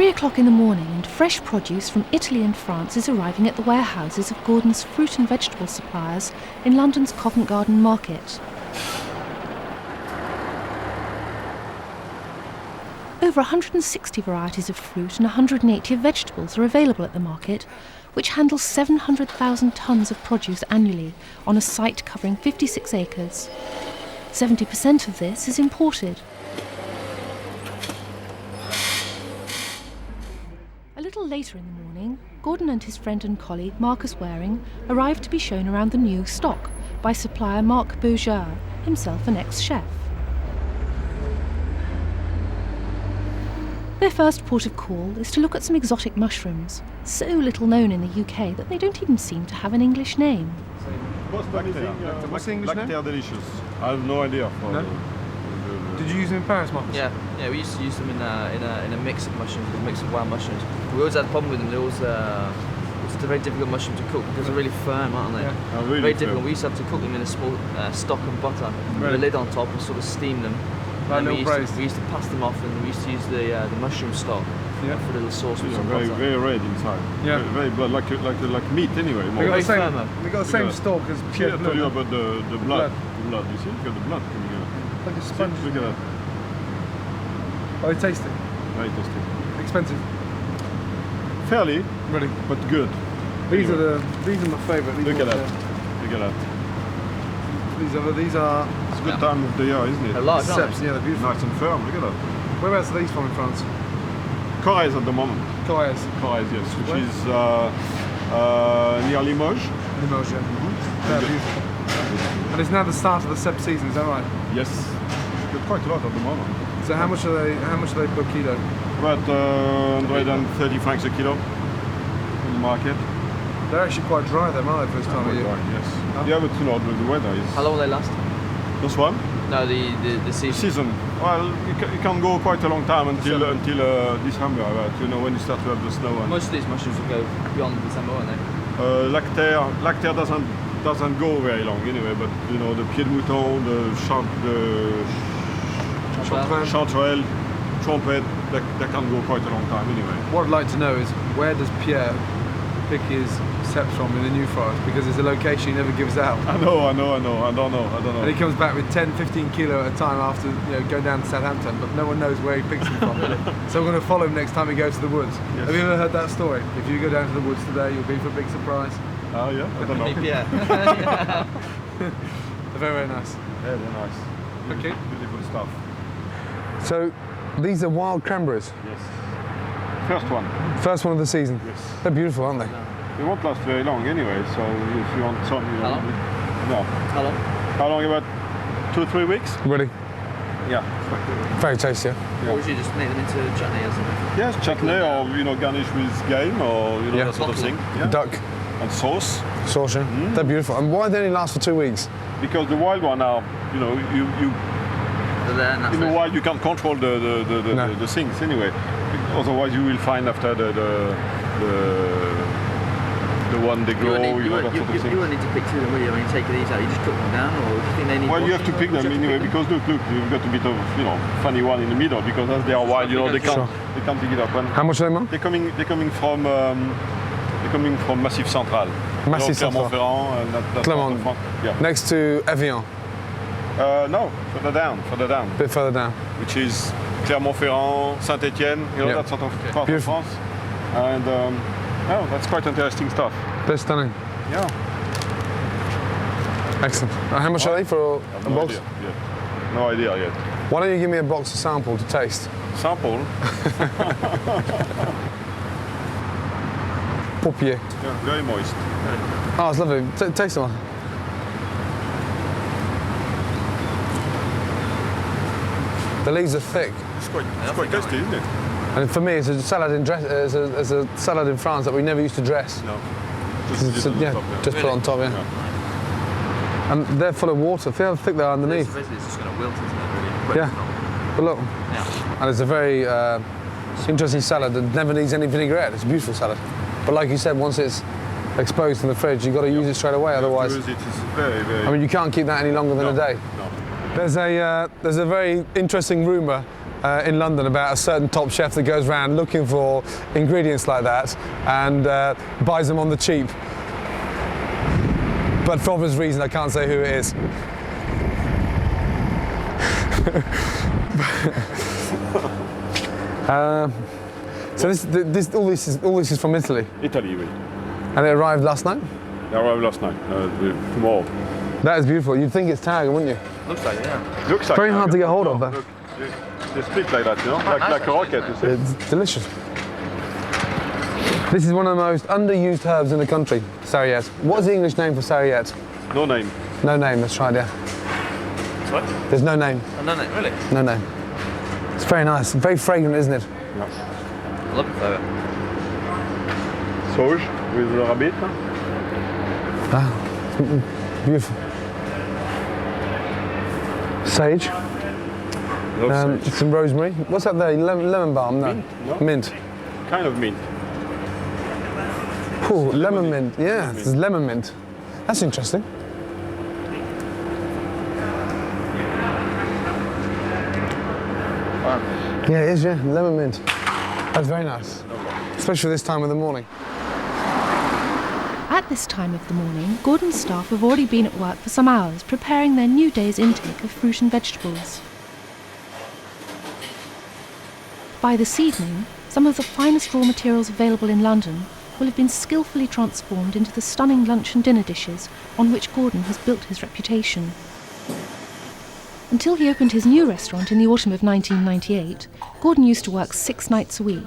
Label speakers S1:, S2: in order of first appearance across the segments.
S1: 3 o'clock in the morning and fresh produce from Italy and France is arriving at the warehouses of Gordon's fruit and vegetable suppliers in London's Covent Garden Market. Over 160 varieties of fruit and 180 of vegetables are available at the market, which handles 700,000 tonnes of produce annually on a site covering 56 acres. 70% of this is imported. A little later in the morning, Gordon and his friend and colleague Marcus Waring arrived to be shown around the new stock by supplier Marc Beaujard, himself an ex-chef. Their first port of call is to look at some exotic mushrooms, so little known in the UK that they don't even seem to have an English name.
S2: What's the English name?
S3: Delicious. I have no idea.
S2: No? Did you use them in Paris, Marcus?
S4: Yeah, we used to use them in a mix of mushrooms, a mix of wild mushrooms. We always had a problem with them. They always it's a very difficult mushroom to cook because they're really firm, aren't they?
S2: Yeah.
S3: Really
S4: very
S3: firm.
S4: difficult. We used to have to cook them in a small stock and butter with a lid on top and sort of steam them.
S2: Like
S4: And we
S2: little
S4: used to pass them off, and we used to use the mushroom stock for a little sauce with some
S3: Very,
S4: butter.
S3: very red inside.
S2: Yeah.
S3: Very blood, like meat anyway.
S2: We
S3: More.
S2: got the same,
S4: firmer.
S2: we got the same stalk as
S3: See, I
S2: Pierre
S3: told you
S2: Bleu.
S3: about the blood. The blood. You see, you got the blood coming out.
S2: Like a sponge.
S3: Look at that.
S2: Oh, you taste it.
S3: Very tasty.
S2: Expensive.
S3: Fairly,
S2: Ready.
S3: but good.
S2: These are my favourite.
S3: Look at that. Look at that.
S2: These are
S3: It's a good time of the year, isn't it?
S4: A lot, aren't
S2: Ceps, yeah, they're beautiful.
S3: Nice and firm. Look at that.
S2: Whereabouts are these from in France?
S3: Corrèze at the moment.
S2: Corrèze.
S3: Corrèze, yes, which
S2: Where?
S3: is near Limoges.
S2: Limoges, yeah. They're beautiful. And it's now the start of the Cep season, is that right?
S3: Yes. Got quite a lot at the moment.
S2: So how much are they per kilo?
S3: About 130 francs a kilo in the market.
S2: They're actually quite dry though, aren't they, for this time of year?
S3: Yes.
S2: Oh.
S3: Yeah, but you know, the weather is...
S4: How long will they last?
S3: This one?
S4: No, the season.
S3: Season. Well, it can go quite a long time until December, but you know, when you start to have the snow. And
S4: Most of these mushrooms will go beyond December, won't they?
S3: Lactaire doesn't go very long anyway, but you know, the pied de mouton, the chanterelle, trumpet, that can go quite a long time anyway.
S2: What I'd like to know is, where does Pierre pick his Ceps from in the New Forest? Because it's a location he never gives out.
S3: I know. I don't know.
S2: And he comes back with 10, 15 kilo at a time after going down to Southampton, but no one knows where he picks them from. So we're going to follow him next time he goes to the woods.
S3: Yes.
S2: Have you ever heard that story? If you go down to the woods today, you'll be for a big surprise.
S3: Oh yeah, I don't know.
S4: Yeah.
S2: They're very, very nice.
S3: Yeah, they're nice.
S2: Okay.
S3: Beautiful stuff.
S2: So these are wild cranberries.
S3: Yes. First one.
S2: First one of the season.
S3: Yes.
S2: They're beautiful, aren't they?
S3: They won't last very long anyway, so if you want some, you know.
S4: How long?
S3: No.
S4: How long?
S3: How long? About 2-3 weeks?
S2: Ready?
S3: Yeah.
S2: Very tasty, yeah?
S4: Or would you just make them into chutney or something?
S3: Yes, chutney or garnish with game or that sort of thing. Yeah.
S2: Duck.
S3: And sauce.
S2: Sauce, yeah? They're beautiful. And why do they only last for 2 weeks?
S3: Because the wild one are, you
S4: They're there and that's
S3: in the
S4: it.
S3: wild you can't control the things anyway. Otherwise you will find after the one they grow, that sort of thing.
S4: You won't need to pick through them, will you? When you take these out, you just cook them down, or do you think they need?
S3: Well, you have to
S4: washing,
S3: pick
S4: or
S3: them
S4: would you
S3: anyway
S4: have to pick
S3: because look, you've got a bit of funny one in the middle because as they are wild, they can't pick it up. And
S2: How much are they, Mark?
S3: they're coming from Massif Central.
S2: Massif Central.
S3: Clermont-Ferrand and that
S2: Clermont.
S3: part of France. Yeah.
S2: Next to Evian,
S3: No, further down,
S2: a bit further down.
S3: which is Clermont-Ferrand, Saint-Étienne,
S2: Yeah.
S3: that sort of part
S2: Beautiful.
S3: of France. And that's quite interesting stuff.
S2: They're stunning.
S3: Yeah.
S2: Excellent. How much are they for a
S3: No
S2: box?
S3: idea yet. No idea yet.
S2: Why don't you give me a box to sample to taste?
S3: Sample.
S2: Paupier.
S3: Yeah, very moist.
S2: Oh, it's lovely. Taste one. The leaves are thick,
S3: It's quite tasty, isn't it?
S2: and for me, it's a salad in it's a salad in France that we never used to dress.
S3: No.
S2: Just,
S3: on the
S2: yeah,
S3: top, yeah.
S2: just put on top, yeah. And they're full of water. Feel how thick they are underneath.
S4: Basically, it's just going to wilt, isn't it? Really?
S2: Yeah. But look,
S4: Yeah.
S2: and it's a very interesting salad that never needs any vinaigrette. It's a beautiful salad. But like you said, once it's exposed in the fridge, you've got to use it straight away. Otherwise,
S3: It is very, very.
S2: I mean, you can't keep that any longer than a day.
S3: No.
S2: There's a very interesting rumour in London about a certain top chef that goes around looking for ingredients like that and buys them on the cheap. But for obvious reason, I can't say who it is. So all this is from Italy?
S3: Italy, oui.
S2: And it arrived last night?
S3: It arrived last night, tomorrow.
S2: That is beautiful. You'd think it's tarragon, wouldn't you?
S4: Looks like it, yeah.
S3: Looks like
S2: very hard to get hold of,
S3: look, they split like that, you know, like a rocket, you see.
S2: It's delicious. This is one of the most underused herbs in the country, sarriette. What's the English name for sarriette?
S3: No name.
S2: No name, let's try it, yeah.
S4: What?
S2: There's no name.
S4: Oh, no, really?
S2: No name. It's very nice, very fragrant, isn't it?
S3: Yeah.
S4: I love the flavour.
S3: Sauge with the rabbit.
S2: Beautiful. Sage.
S3: Sage.
S2: Some rosemary. What's that there? Lemon balm? No.
S3: Mint? No.
S2: Mint.
S3: Kind of mint.
S2: Ooh, lemon mint. Yeah, there's lemon mint. That's interesting.
S4: Wow.
S2: Yeah, it is, yeah. Lemon mint. That's very nice. Especially this time of the morning.
S1: At this time of the morning, Gordon's staff have already been at work for some hours preparing their new day's intake of fruit and vegetables. By this evening, some of the finest raw materials available in London will have been skillfully transformed into the stunning lunch and dinner dishes on which Gordon has built his reputation. Until he opened his new restaurant in the autumn of 1998, Gordon used to work 6 nights a week.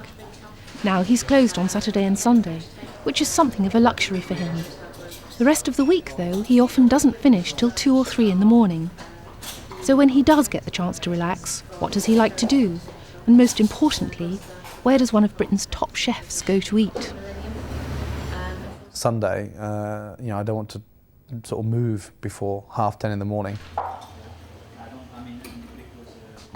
S1: Now he's closed on Saturday and Sunday, which is something of a luxury for him. The rest of the week, though, he often doesn't finish till 2 or 3 in the morning. So when he does get the chance to relax, what does he like to do? And most importantly, where does one of Britain's top chefs go to eat?
S2: Sunday, I don't want to sort of move before 10:30 in the morning.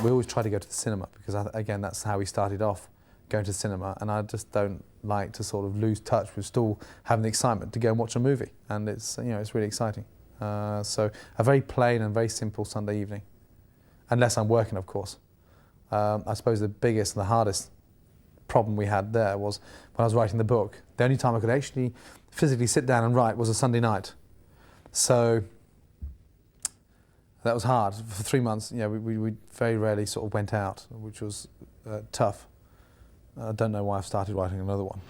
S2: We always try to go to the cinema because, again, that's how we started off, going to the cinema, and I just don't like to sort of lose touch with still having the excitement to go and watch a movie, and it's really exciting. So a very plain and very simple Sunday evening, unless I'm working, of course. I suppose the biggest and the hardest problem we had there was when I was writing the book. The only time I could actually physically sit down and write was a Sunday night. So that was hard. For 3 months, we very rarely sort of went out, which was tough. I don't know why I've started writing another one.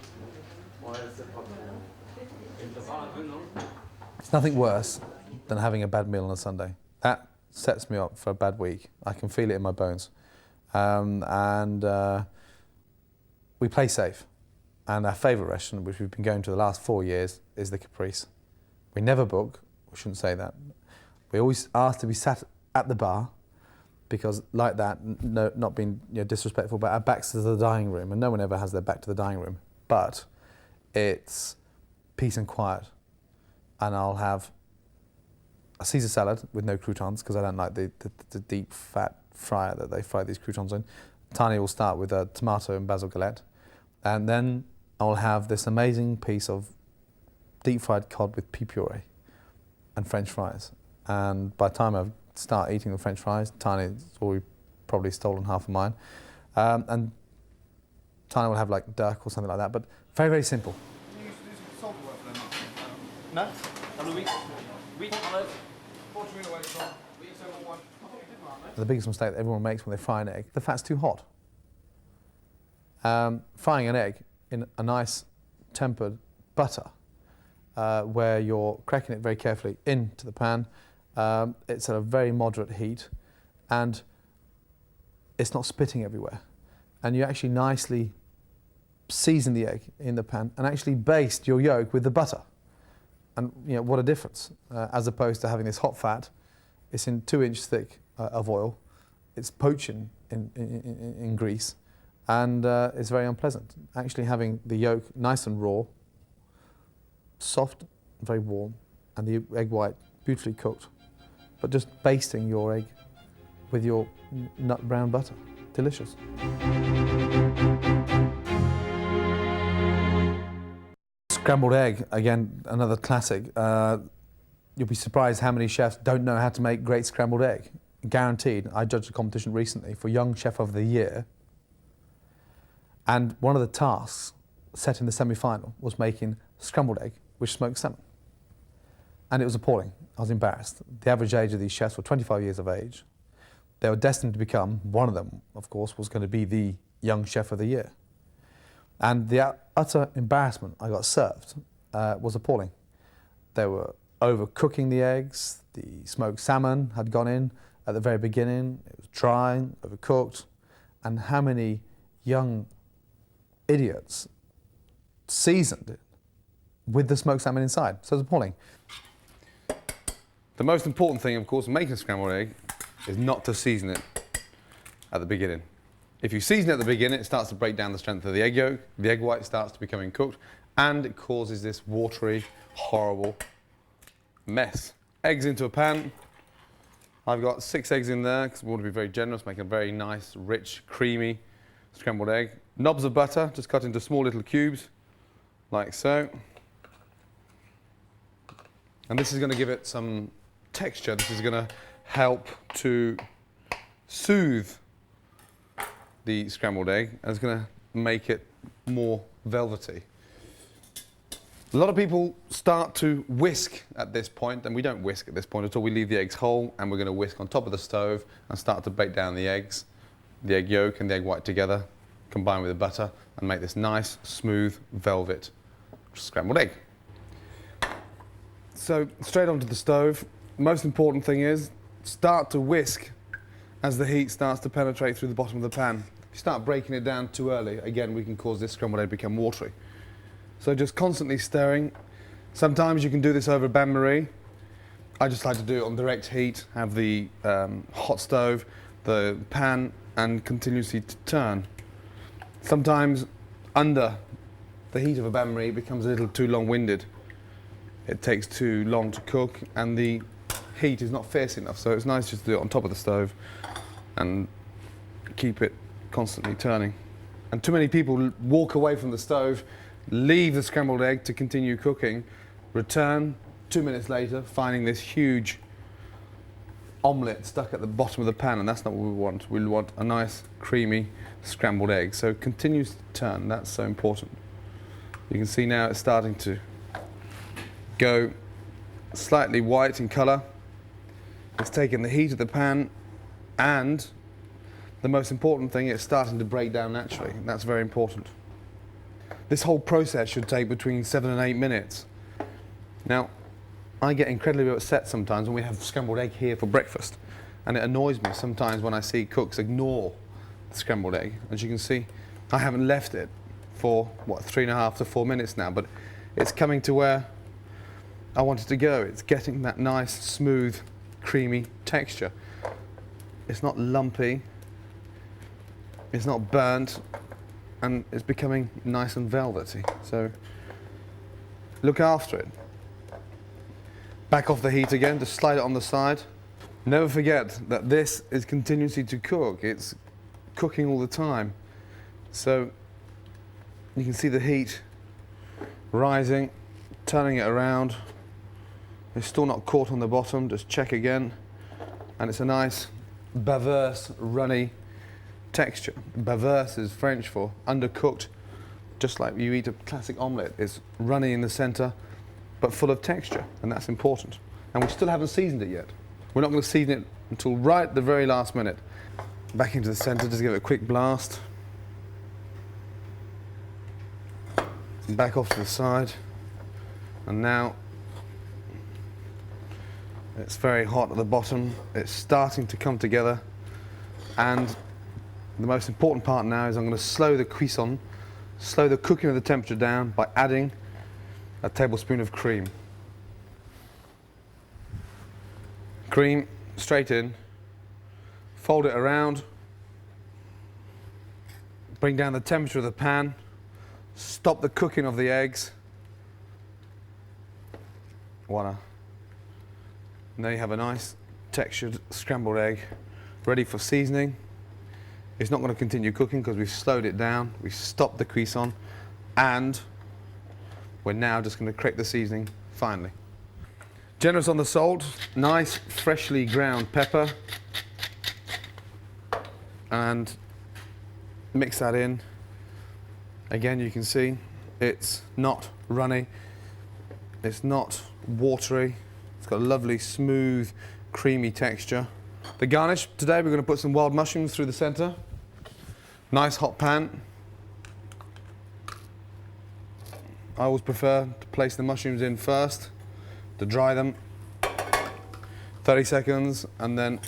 S2: It's nothing worse than having a bad meal on a Sunday. That sets me up for a bad week. I can feel it in my bones. We play safe. And our favourite restaurant, which we've been going to the last 4 years, is the Caprice. We never book, we shouldn't say that. We always ask to be sat at the bar, because like that, no, not being disrespectful, but our backs to the dining room, and no one ever has their back to the dining room. But it's peace and quiet. And I'll have a Caesar salad with no croutons, because I don't like the deep fat fryer that they fry these croutons in. Tanya will start with a tomato and basil galette. And then I'll have this amazing piece of deep fried cod with pea puree and French fries. And by the time I start eating the French fries, Tanya's already probably stolen half of mine. And Tanya will have like duck or something like that, but very, very simple.
S4: No?
S2: The biggest mistake that everyone makes when they fry an egg, the fat's too hot. Frying an egg in a nice tempered butter, where you're cracking it very carefully into the pan, it's at a very moderate heat, and it's not spitting everywhere. And you actually nicely season the egg in the pan and actually baste your yolk with the butter. And what a difference, as opposed to having this hot fat. It's in 2-inch thick of oil. It's poaching in grease, and it's very unpleasant. Actually having the yolk nice and raw, soft, very warm, and the egg white beautifully cooked, but just basting your egg with your nut brown butter. Delicious. Scrambled egg, again, another classic. You'll be surprised how many chefs don't know how to make great scrambled egg. guaranteed. I judged a competition recently for Young Chef of the Year, and one of the tasks set in the semi-final was making scrambled egg with smoked salmon. And it was appalling. I was embarrassed. The average age of these chefs were 25 years of age. They were destined to become, one of them, of course, was going to be the Young Chef of the Year. And the utter embarrassment I got served was appalling. They were overcooking the eggs, the smoked salmon had gone in at the very beginning, it was dry, overcooked, and how many young idiots seasoned it with the smoked salmon inside. So it's appalling. The most important thing, of course, in making a scrambled egg is not to season it at the beginning. If you season it at the beginning, it starts to break down the strength of the egg yolk, the egg white starts to become cooked, and it causes this watery, horrible mess. Eggs into a pan. I've got 6 eggs in there because we want to be very generous, make a very nice, rich, creamy scrambled egg. Knobs of butter, just cut into small little cubes, like so. And this is going to give it some texture. This is going to help to soothe the scrambled egg, and it's going to make it more velvety. A lot of people start to whisk at this point, and we don't whisk at this point at all. We leave the eggs whole, and we're going to whisk on top of the stove and start to break down the eggs, the egg yolk and the egg white together, combine with the butter, and make this nice, smooth, velvet scrambled egg. So straight onto the stove. Most important thing is start to whisk as the heat starts to penetrate through the bottom of the pan. If you start breaking it down too early, again, we can cause this scrambled egg to become watery. So just constantly stirring. Sometimes you can do this over bain-marie. I just like to do it on direct heat, have the hot stove, the pan, and continuously turn. Sometimes under the heat of a bain-marie it becomes a little too long-winded. It takes too long to cook, and the heat is not fierce enough, so it's nice just to do it on top of the stove and keep it constantly turning. And too many people walk away from the stove, leave the scrambled egg to continue cooking, return 2 minutes later, finding this huge omelette stuck at the bottom of the pan, and that's not what we want. We want a nice, creamy, scrambled egg. So continue to turn, that's so important. You can see now it's starting to go slightly white in colour. It's taken the heat of the pan, and the most important thing, it's starting to break down naturally. That's very important. This whole process should take between 7 and 8 minutes. Now, I get incredibly upset sometimes when we have scrambled egg here for breakfast, and it annoys me sometimes when I see cooks ignore the scrambled egg. As you can see, I haven't left it for, what, 3.5 to 4 minutes now, but it's coming to where I want it to go. It's getting that nice, smooth, creamy texture. It's not lumpy, it's not burnt, and it's becoming nice and velvety. So look after it. Back off the heat again, just slide it on the side. Never forget that this is continuously to cook. It's cooking all the time. So you can see the heat rising, turning it around. It's still not caught on the bottom, just check again. And it's a nice baveuse, runny texture. Baveuse is French for undercooked, just like you eat a classic omelette. It's runny in the center, but full of texture, and that's important. And we still haven't seasoned it yet. We're not going to season it until right the very last minute. Back into the center, just give it a quick blast. Back off to the side. And now it's very hot at the bottom. It's starting to come together. And the most important part now is I'm going to slow the cuisson, slow the cooking of the temperature down by adding a tablespoon of cream. Cream straight in, fold it around, bring down the temperature of the pan, stop the cooking of the eggs. Voila. And there you have a nice textured scrambled egg ready for seasoning. It's not going to continue cooking because we've slowed it down, we've stopped the cuisson, and we're now just going to create the seasoning finally. Generous on the salt, nice freshly ground pepper, and mix that in. Again, you can see it's not runny, it's not watery, it's got a lovely, smooth, creamy texture. The garnish, today we're going to put some wild mushrooms through the centre. Nice hot pan. I always prefer to place the mushrooms in first, to dry them. 30 seconds, and then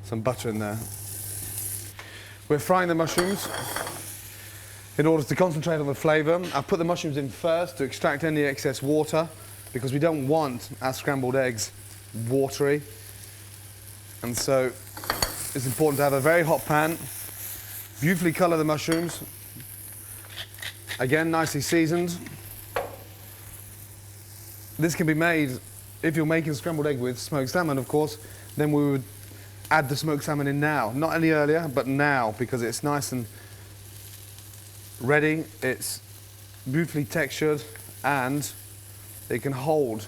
S2: some butter in there. We're frying the mushrooms in order to concentrate on the flavour. I've put the mushrooms in first to extract any excess water, because we don't want our scrambled eggs watery. And so it's important to have a very hot pan, beautifully colour the mushrooms. Again, nicely seasoned. This can be made, if you're making scrambled egg with smoked salmon, of course, then we would add the smoked salmon in now. Not any earlier, but now, because it's nice and ready, it's beautifully textured, and it can hold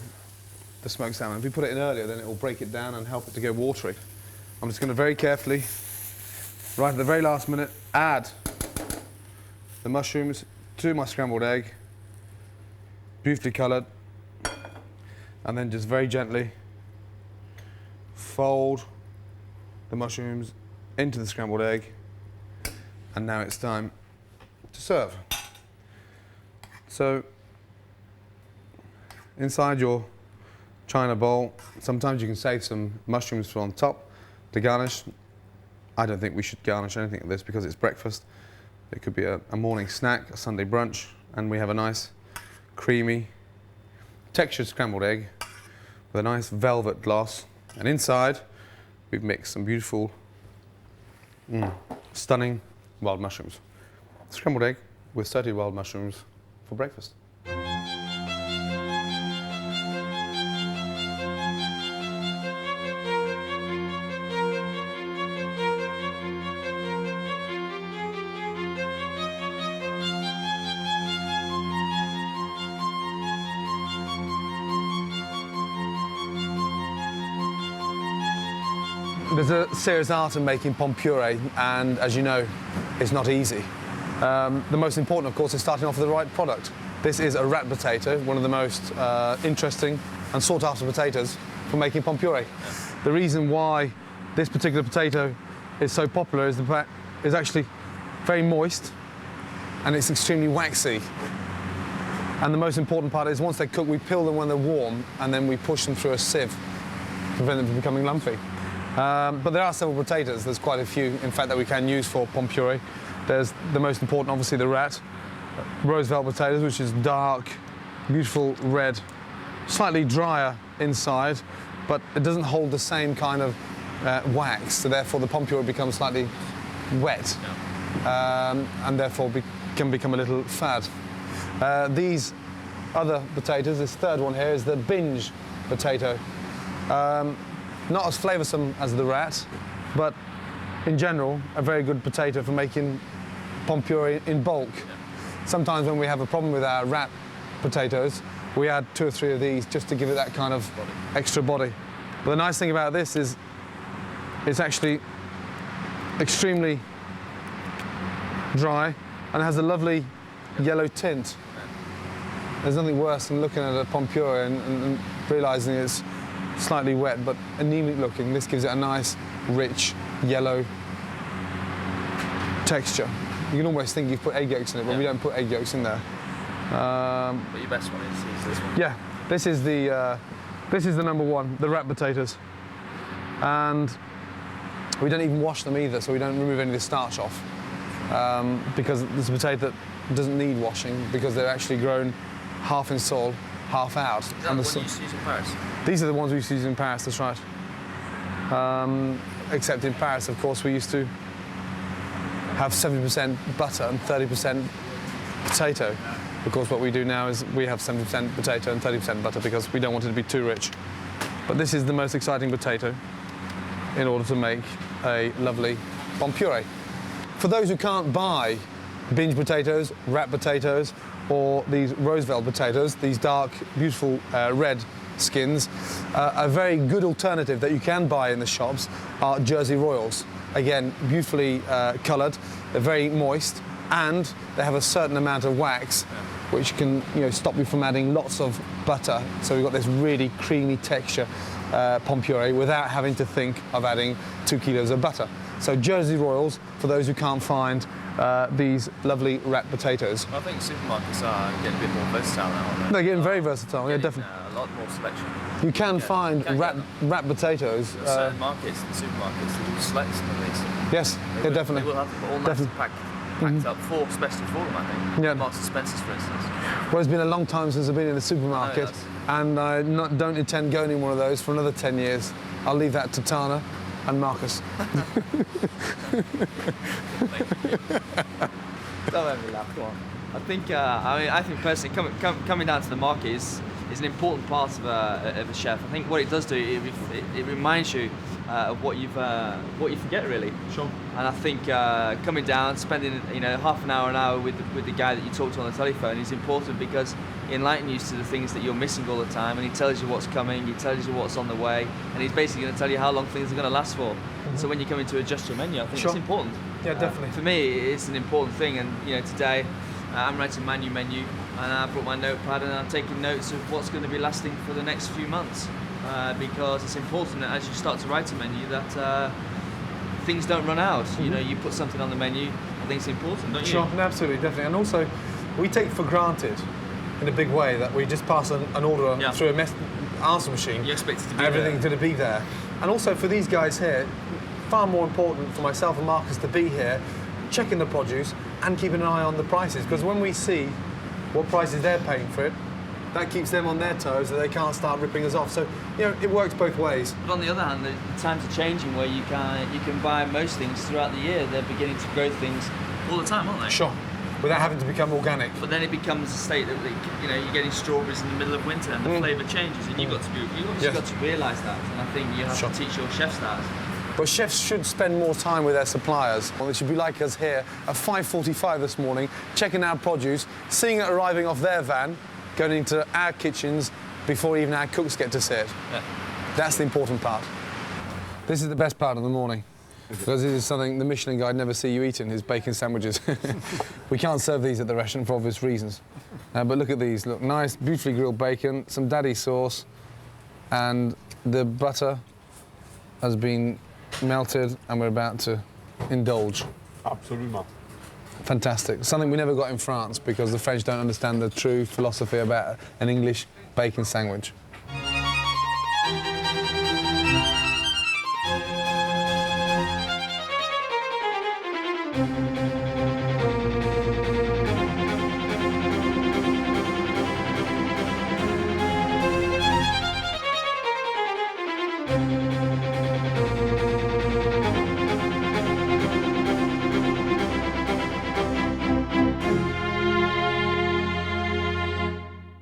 S2: the smoked salmon. If we put it in earlier, then it will break it down and help it to go watery. I'm just going to very carefully, right at the very last minute, add the mushrooms to my scrambled egg, beautifully coloured, and then just very gently fold the mushrooms into the scrambled egg, and now it's time to serve. So inside your china bowl, sometimes you can save some mushrooms on top to garnish. I don't think we should garnish anything of this because it's breakfast. It could be a morning snack, a Sunday brunch, and we have a nice creamy textured scrambled egg with a nice velvet gloss, and inside we've mixed some beautiful, stunning wild mushrooms. Scrambled egg with sautéed wild mushrooms for breakfast. There's a serious art in making pomme puree, and as you know, it's not easy. The most important, of course, is starting off with the right product. This is a rat potato, one of the most interesting and sought-after potatoes for making pomme puree. The reason why this particular potato is so popular is the fact it's actually very moist and it's extremely waxy. And the most important part is once they cook, we peel them when they're warm and then we push them through a sieve to prevent them from becoming lumpy. But there are several potatoes. There's quite a few, in fact, that we can use for pomme puree. There's the most important, obviously, the rat. Roosevelt potatoes, which is dark, beautiful red, slightly drier inside, but it doesn't hold the same kind of wax, so therefore the pomme puree becomes slightly wet, and therefore can become a little fad. These other potatoes, this third one here, is the binge potato. Not as flavoursome as the rat, but in general, a very good potato for making pomme puree in bulk. Sometimes when we have a problem with our rat potatoes, we add 2 or 3 of these just to give it that kind of extra body. But the nice thing about this is it's actually extremely dry and has a lovely yellow tint. There's nothing worse than looking at a pomme puree and realising it's slightly wet but anemic looking. This gives it a nice, rich, yellow texture. You can almost think you've put egg yolks in it, but we don't put egg yolks in there.
S4: But your best one is this one?
S2: Yeah, this is the number one, the rat potatoes. And we don't even wash them either, so we don't remove any of the starch off. Because it's a potato that doesn't need washing because they're actually grown half in soil, half out.
S4: Is that the one you used to use in Paris?
S2: These are the ones we used to use in Paris, that's right. Except in Paris, of course, we used to have 70% butter and 30% potato. Of course, what we do now is we have 70% potato and 30% butter because we don't want it to be too rich. But this is the most exciting potato in order to make a lovely pomme puree. For those who can't buy binge potatoes, rat potatoes, or these Roosevelt potatoes, these dark, beautiful red skins, a very good alternative that you can buy in the shops are Jersey Royals. again, beautifully coloured. They're very moist, and they have a certain amount of wax, which can stop you from adding lots of butter. So we've got this really creamy texture pomme puree without having to think of adding 2 kilos of butter. So Jersey Royals, for those who can't find these lovely rat potatoes.
S4: I think supermarkets are getting a bit more versatile now, aren't they?
S2: They're getting very versatile, yeah, definitely.
S4: A lot more selection.
S2: You can find
S4: get
S2: rat potatoes.
S4: There are certain markets, the supermarkets, they will select some of these.
S2: Yes,
S4: They
S2: definitely.
S4: will have all nice packed up, especially for them, I think.
S2: Yeah.
S4: Marks and Spencer's, for instance.
S2: Well, it's been a long time since I've been in the supermarket,
S4: yes.
S2: and I don't intend going in one of those for another 10 years. I'll leave that to Tana and Marcus.
S4: Don't let me laugh, go on. I think personally, coming down to the market is an important part of a chef. I think what it does do, it reminds you of what you forget, really.
S3: Sure.
S4: And I think coming down, spending half an hour with the guy that you talk to on the telephone is important, because he enlightens you to the things that you're missing all the time, and he tells you what's coming, he tells you what's on the way, and he's basically going to tell you how long things are going to last for. So when you come in to adjust your menu, I think it's important.
S2: Yeah, definitely.
S4: For me, it's an important thing, and today I'm writing my new menu, and I brought my notepad and I'm taking notes of what's going to be lasting for the next few months, because it's important that as you start to write a menu that things don't run out. You put something on the menu, I think it's important, don't you?
S2: Sure, absolutely, definitely. And also, we take for granted in a big way that we just pass an order through a answer machine.
S4: You expect it to be
S2: everything's going to be there. And also for these guys here, far more important for myself and Marcus to be here, checking the produce and keeping an eye on the prices, because when we see what prices they're paying for it, that keeps them on their toes, so they can't start ripping us off. So it works both ways.
S4: But on the other hand, the times are changing where you can buy most things throughout the year. They're beginning to grow things all the time, aren't they?
S2: Sure. Without having to become organic.
S4: But then it becomes a state that you're getting strawberries in the middle of winter and the flavour changes, and you've got to realise that. And I think you have to teach your chefs that.
S2: But chefs should spend more time with their suppliers. Well, they should be like us here at 5:45 this morning, checking our produce, seeing it arriving off their van, going into our kitchens before even our cooks get to see it.
S4: Yeah.
S2: That's the important part. This is the best part of the morning, because this is something the Michelin guide never see you eating, is bacon sandwiches. We can't serve these at the restaurant for obvious reasons. But look at these. Look, nice, beautifully grilled bacon, some daddy sauce, and the butter has been melted, and we're about to indulge.
S3: Absolutely.
S2: Fantastic. Something we never got in France, because the French don't understand the true philosophy about an English bacon sandwich.